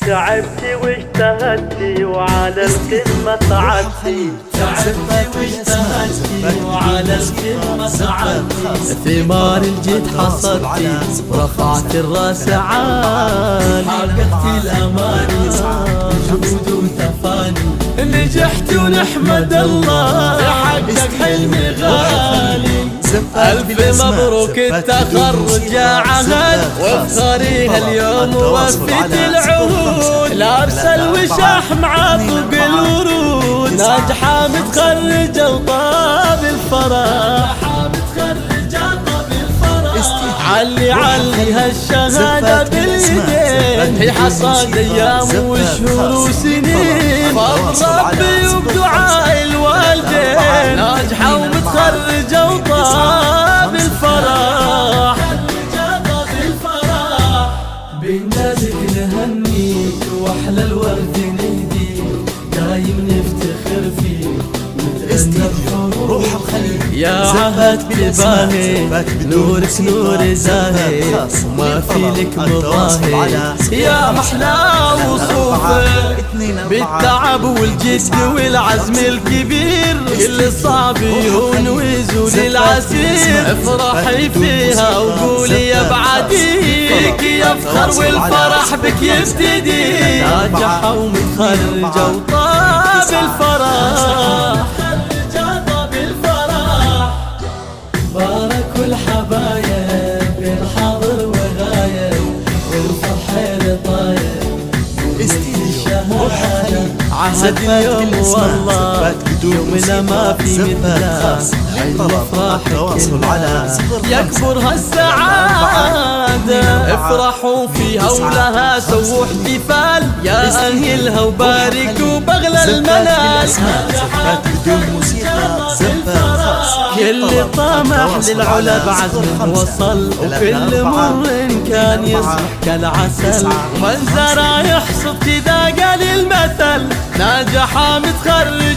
تعبتي واجتهدتي وعلى القمة صعدتي. تعبتي واجتهدتي وعلى القمة صعدتي. ثمار الجد حصدتي رفعت الراس عالي. حققتي الأماني جهود وتفاني. نجحت ونحمد الله حقق حلمي غالي. ألف مبروك التخرج يا عهد وافخريها اليوم ووفيت العهود. لابسه الوشاح معطب الورود ناجحة متخرجة وطاب الفرح. علي هالشهادة باليدين هي حصاد أيام وشهور وسنين. فضل ربي وبدعاء الوالدين ناجحة ومتخرجة وطاب الفرح. بنادك نهنيك واحلى الورد نهديك. دايم نفتخر فيك روح الخليل يا عهد تباهي. نورك نور زاهي وما في لك مضاهي. يا محلى وصوفك بالتعب والجد والعزم الكبير. كل صعب يهون ويزول العسير. افرحي فيها وقولي يا بعديك يفخر والفرح بك يبتدي. ناجحة ومتخرجة وطاب الفرح. بارك الحبايب بين حاضر وغايب والفرحة طايب. عهد اليوم والله يومنا ما في مثله. عيد افراحك كلها يكبر هالسعادة. افرحوا فيها ولها سووا احتفال يا اهلها وباركوا بغلى المنال. كل طمح للعلا بعزم وصل وكل مر كان يصبح كالعسل. من زرع يحصد كذا قال المثل. ناجحة متخرج